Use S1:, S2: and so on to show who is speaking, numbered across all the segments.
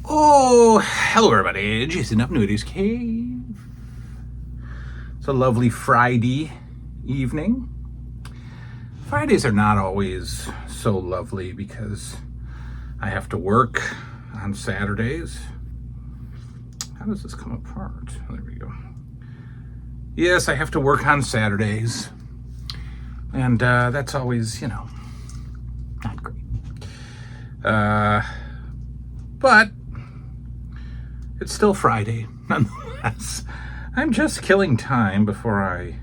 S1: Oh, hello everybody, Jason up in 80's Cave. It's a lovely Friday evening. Fridays are not always so lovely because I have to work on Saturdays. How does this come apart? There we go. Yes, I have to work on Saturdays. And that's always, not great. But it's still Friday, nonetheless. I'm just killing time before I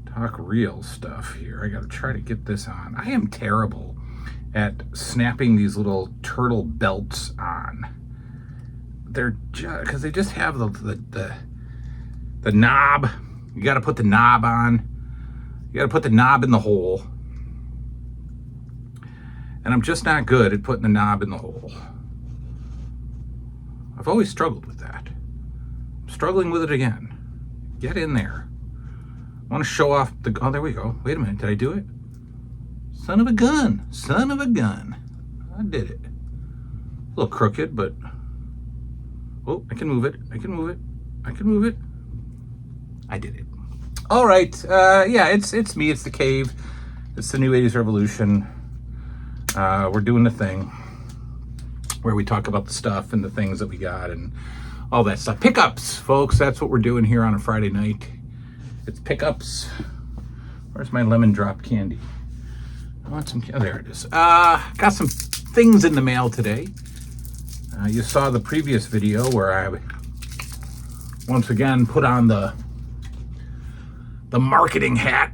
S1: talk real stuff here. I gotta try to get this on. I am terrible at snapping these little turtle belts on. They're just, because they just have the knob. You gotta put the knob on. You gotta put the knob in the hole. And I'm just not good at putting the knob in the hole. I've always struggled with that. I'm struggling with it again. Get in there. I want to show off the... Oh, there we go. Wait a minute. Did I do it? Son of a gun. Son of a gun. I did it. A little crooked, but... Oh, I can move it. I can move it. I can move it. I did it. All right. Yeah, it's me. It's the cave. It's the new 80s revolution. We're doing the thing where we talk about the stuff and the things that we got and all that stuff. Pickups, folks. That's what we're doing here on a Friday night. It's pickups. Where's my lemon drop candy? I want some. Oh, there it is. Got some things in the mail today. You saw the previous video where I once again put on the marketing hat.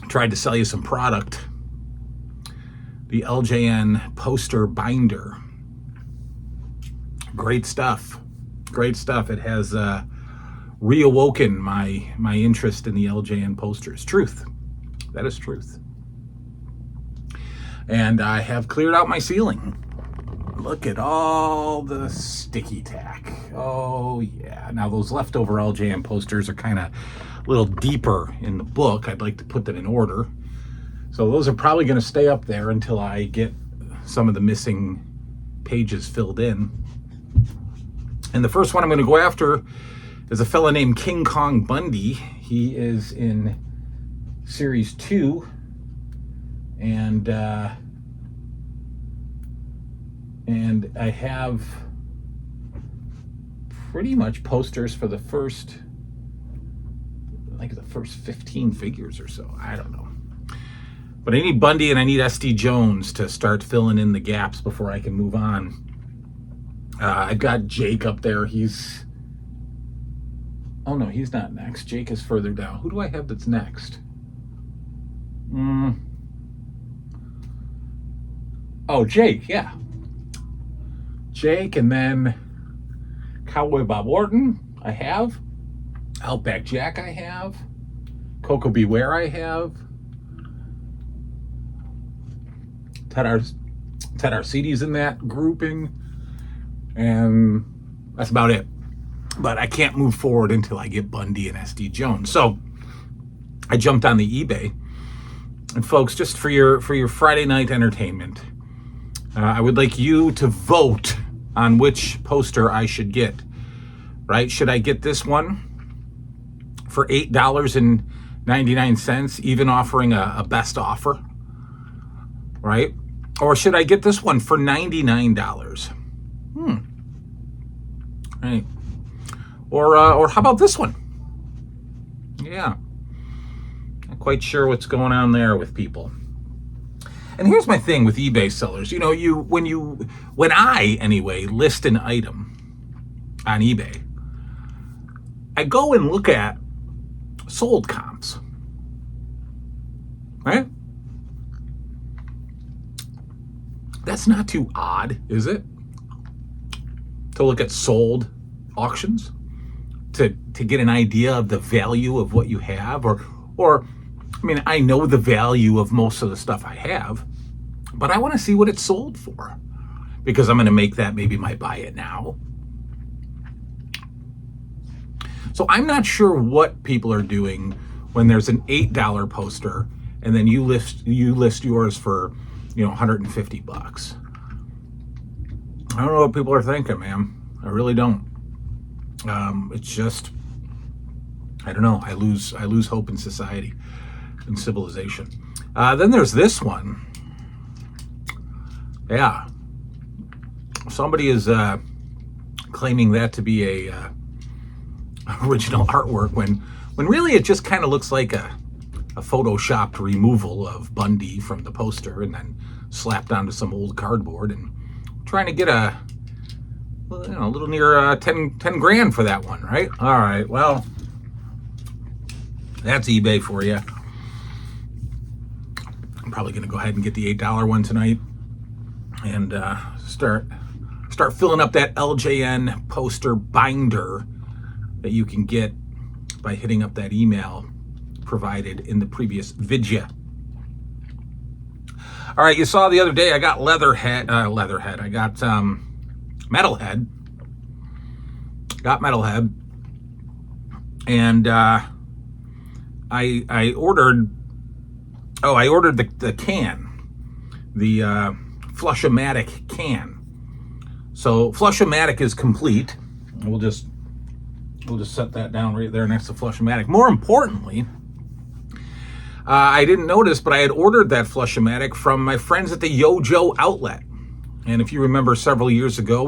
S1: Tried to sell you some product. The LJN poster binder. Great stuff. Great stuff. It has reawoken my interest in the LJN posters. Truth. That is truth. And I have cleared out my ceiling. Look at all the sticky tack. Oh, yeah. Now, those leftover LJN posters are kind of a little deeper in the book. I'd like to put them in order. So those are probably going to stay up there until I get some of the missing pages filled in. And the first one I'm going to go after is a fella named King Kong Bundy. He is in Series 2. And I have pretty much posters for the first 15 figures or so. I don't know. But I need Bundy and I need SD Jones to start filling in the gaps before I can move on. I've got Jake up there. Oh no, he's not next. Jake is further down. Who do I have that's next? Oh, Jake, yeah. Jake, and then Cowboy Bob Orton, I have. Outback Jack, I have. Coco Beware, I have. Ted Arcidi's in that grouping, and that's about it. But I can't move forward until I get Bundy and SD Jones. So I jumped on the eBay, and folks, just for your Friday night entertainment, I would like you to vote on which poster I should get. Right? Should I get this one for $8.99, even offering a best offer? Right? Or should I get this one for $99? Right. Or how about this one? Yeah. Not quite sure what's going on there with people. And here's my thing with eBay sellers. When I anyway list an item on eBay, I go and look at sold comps. Right? That's not too odd, is it? To look at sold auctions, to get an idea of the value of what you have, or I mean, I know the value of most of the stuff I have, but I want to see what it's sold for, because I'm going to make that maybe my buy it now. So I'm not sure what people are doing when there's an $8 poster and then you list yours for $150. I don't know what people are thinking, man. I really don't. It's just, I don't know. I lose hope in society and civilization. Then there's this one. Yeah. Somebody is claiming that to be a original artwork when really it just kind of looks like a photoshopped removal of Bundy from the poster and then slapped onto some old cardboard, and trying to get a little near 10 grand for that one, right? All right, well, that's eBay for you. I'm probably going to go ahead and get the $8 one tonight and start filling up that LJN poster binder that you can get by hitting up that email provided in the previous video. All right, you saw the other day I got Leatherhead. I got Metalhead. Got Metalhead, and I ordered. Oh, I ordered the can, the Flush-O-Matic can. So Flush-O-Matic is complete. We'll just set that down right there next to Flush-O-Matic. More importantly, I didn't notice, but I had ordered that Flush-O-Matic from my friends at the YoJo Outlet. And if you remember, several years ago,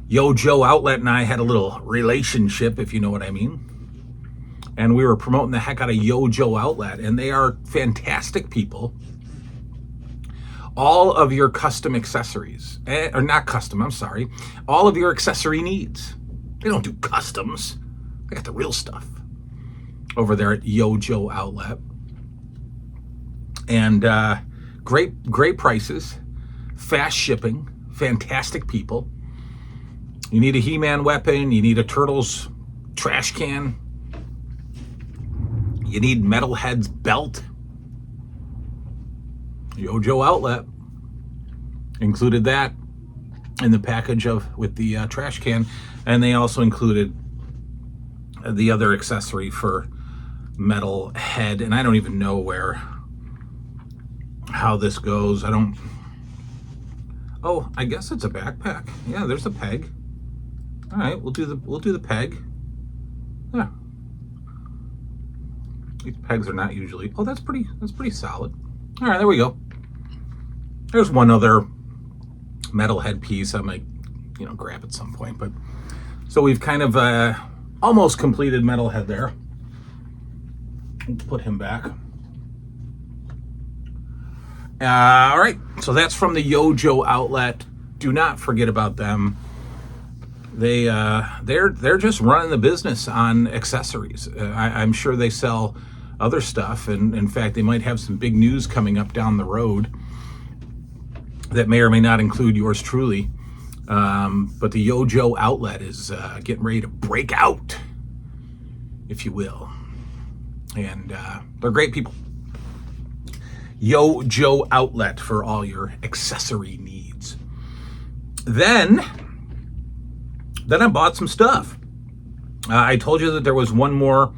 S1: YoJo Outlet and I had a little relationship, if you know what I mean. And we were promoting the heck out of YoJo Outlet, and they are fantastic people. All of your custom accessories, or not custom, I'm sorry, all of your accessory needs. They don't do customs. They got the real stuff over there at YoJo Outlet. And great prices, fast shipping, fantastic people. You need a He-Man weapon, you need a Turtles trash can, you need Metalhead's belt. YoJo Outlet included that in the package with the trash can, and they also included the other accessory for Metalhead, and I don't even know how this goes. Oh, I guess it's a backpack. Yeah, there's a peg. All right, we'll do the peg. Yeah. These pegs are not usually. Oh, that's pretty solid. All right, there we go. There's one other Metalhead piece I might, grab at some point. But so we've kind of almost completed Metalhead there. Let's put him back. All right, so that's from the YoJo Outlet. Do not forget about them. They're just running the business on accessories. I'm sure they sell other stuff, and in fact, they might have some big news coming up down the road that may or may not include yours truly. But the YoJo Outlet is getting ready to break out, if you will, and they're great people. YoJo Outlet for all your accessory needs. Then I bought some stuff. I told you that there was one more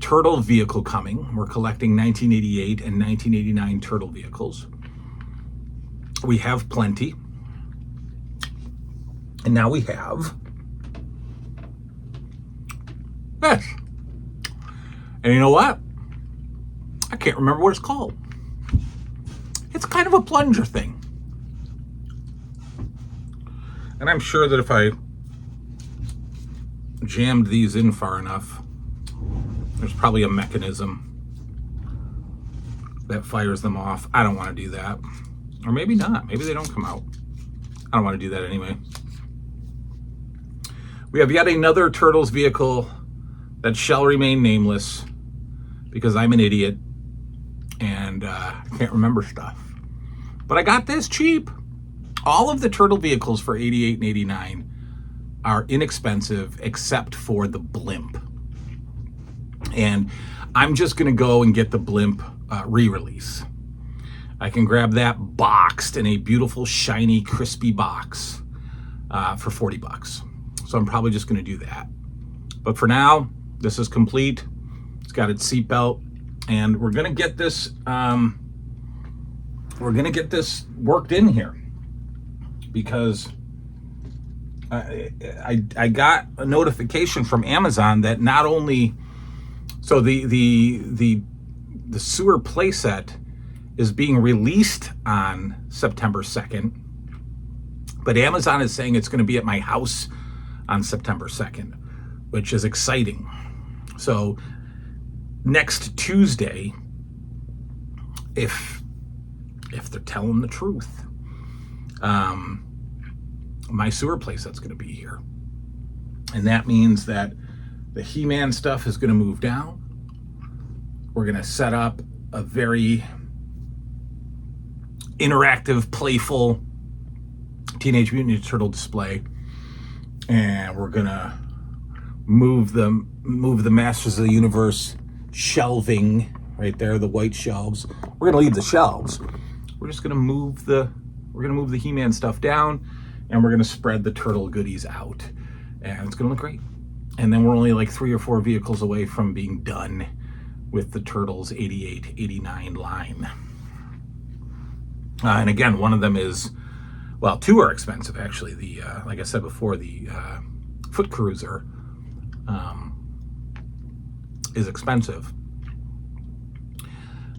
S1: Turtle vehicle coming. We're collecting 1988 and 1989 Turtle vehicles. We have plenty. And now we have this. And you know what? I can't remember what it's called. It's kind of a plunger thing. And I'm sure that if I jammed these in far enough, there's probably a mechanism that fires them off. I don't want to do that. Or maybe not. Maybe they don't come out. I don't want to do that anyway. We have yet another Turtles vehicle that shall remain nameless because I'm an idiot and I can't remember stuff. But I got this cheap. All of the Turtle vehicles for 88 and 89 are inexpensive except for the blimp. And I'm just going to go and get the blimp re-release. I can grab that boxed in a beautiful, shiny, crispy box for $40. So I'm probably just going to do that. But for now, this is complete. It's got its seatbelt, and we're going to get this. We're going to get this worked in here because I got a notification from Amazon that not only, so the sewer playset is being released on September 2nd, but Amazon is saying it's going to be at my house on September 2nd, which is exciting. So next Tuesday, if they're telling the truth, my sewer playset's going to be here. And that means that the He-Man stuff is going to move down. We're going to set up a very interactive, playful Teenage Mutant Ninja Turtle display, and we're going to move the Masters of the Universe shelving right there, the white shelves. We're going to leave the shelves. We're just going to move the He-Man stuff down, and we're going to spread the turtle goodies out, and it's going to look great. And then we're only like 3 or 4 vehicles away from being done with the Turtles 88, 89 line. And again, one of them is, well, 2 are expensive actually. The like I said before, the Foot Cruiser is expensive.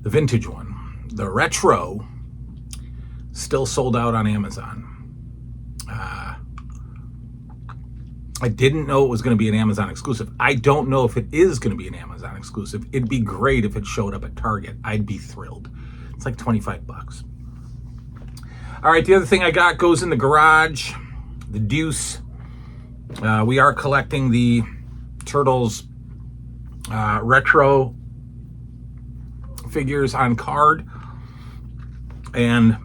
S1: The vintage one, the retro, still sold out on Amazon. I didn't know it was going to be an Amazon exclusive. I don't know if it is going to be an Amazon exclusive. It'd be great if it showed up at Target. I'd be thrilled. It's like $25. All right, the other thing I got goes in the garage, the Deuce. We are collecting the Turtles retro figures on card. And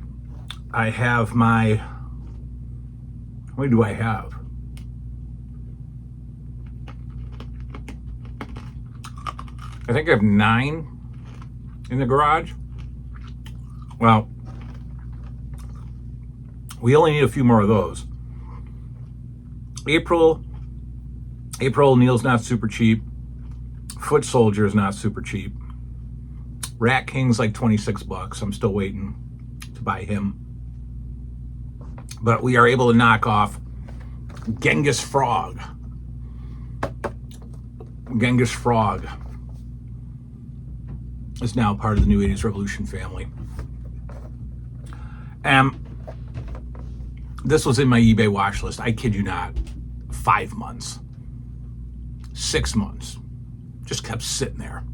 S1: I have my, how many do I have? I think I have 9 in the garage. Well, we only need a few more of those. April Neil's not super cheap. Foot Soldier is not super cheap. Rat King's like $26. I'm still waiting to buy him. But we are able to knock off Genghis Frog. Genghis Frog is now part of the New 80s Revolution family. This was in my eBay watch list. I kid you not. 5 months. 6 months. Just kept sitting there.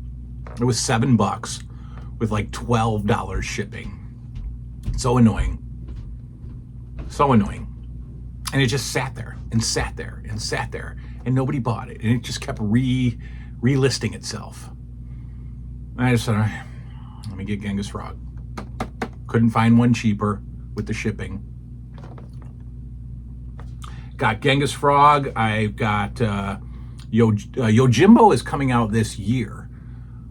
S1: It was $7 with like $12 shipping. So annoying. So annoying. And it just sat there and sat there and sat there, and nobody bought it. And it just kept relisting itself. And I just said, all right, let me get Genghis Frog. Couldn't find one cheaper with the shipping. Got Genghis Frog. I've got Yojimbo is coming out this year.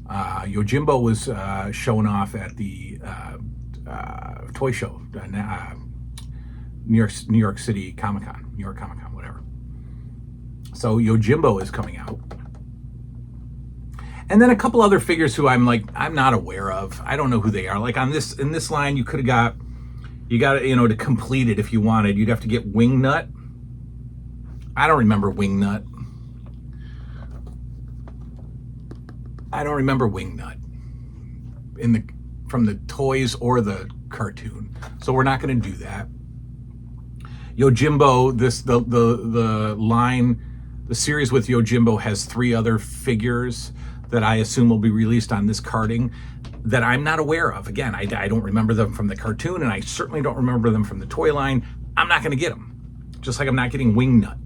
S1: Yojimbo was showing off at the toy show, New York City Comic-Con, New York Comic-Con, whatever. So Yojimbo is coming out. And then a couple other figures who I'm not aware of. I don't know who they are. Like in this line, you got to complete it if you wanted, you'd have to get Wingnut. I don't remember Wingnut. From the toys or the cartoon. So we're not going to do that. Yojimbo, the line, the series with Yojimbo has 3 other figures that I assume will be released on this carding that I'm not aware of. Again, I don't remember them from the cartoon, and I certainly don't remember them from the toy line. I'm not going to get them. Just like I'm not getting Wingnut.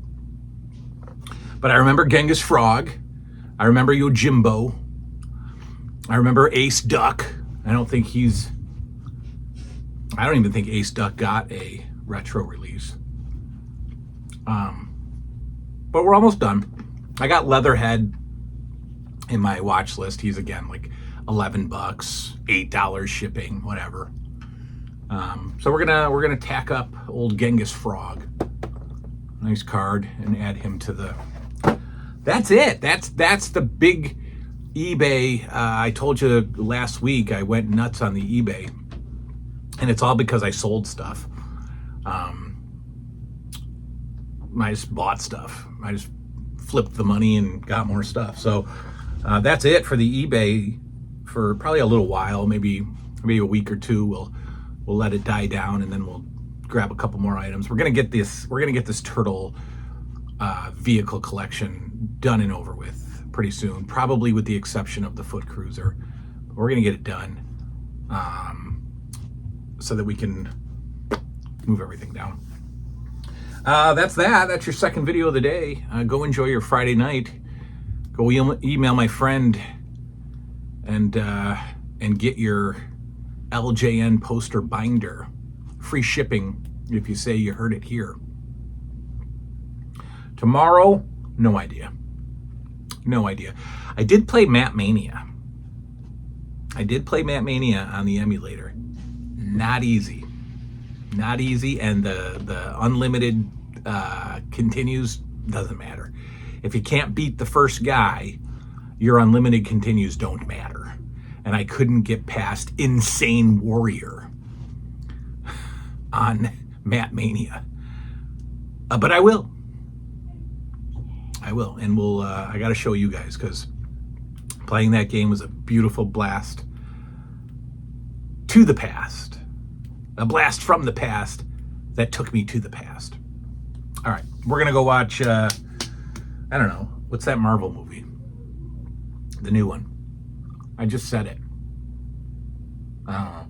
S1: But I remember Genghis Frog. I remember Yojimbo. I remember Ace Duck. I don't even think Ace Duck got a retro release. But we're almost done. I got Leatherhead in my watch list. He's again like $11, $8 shipping, whatever. So we're gonna tack up old Genghis Frog. Nice card, and add him to the. That's it. That's the big eBay. I told you last week I went nuts on the eBay, and it's all because I sold stuff. I just bought stuff. I just flipped the money and got more stuff. So that's it for the eBay for probably a little while, maybe a week or two. We'll let it die down, and then we'll grab a couple more items. We're gonna get this turtle vehicle collection done and over with pretty soon, probably with the exception of the foot cruiser. We're gonna get it done so that we can move everything down. That's your second video of the day. Go enjoy your Friday night. Go email my friend and get your LJN poster binder. Free shipping if you say you heard it here. Tomorrow, no idea. I did play Map Mania. on the emulator. Not easy, and the unlimited continues doesn't matter. If you can't beat the first guy, your unlimited continues don't matter. And I couldn't get past Insane Warrior on Map Mania, but I will, and we'll. I got to show you guys, because playing that game was a beautiful blast to the past, a blast from the past that took me to the past. All right, we're gonna go watch. I don't know, what's that Marvel movie? The new one. I just said it. I don't know.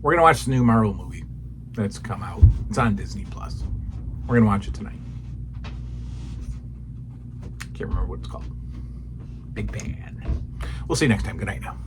S1: We're gonna watch the new Marvel movie that's come out. It's on Disney Plus. We're gonna watch it tonight. Can't remember what it's called. Big Bang. We'll see you next time. Good night now.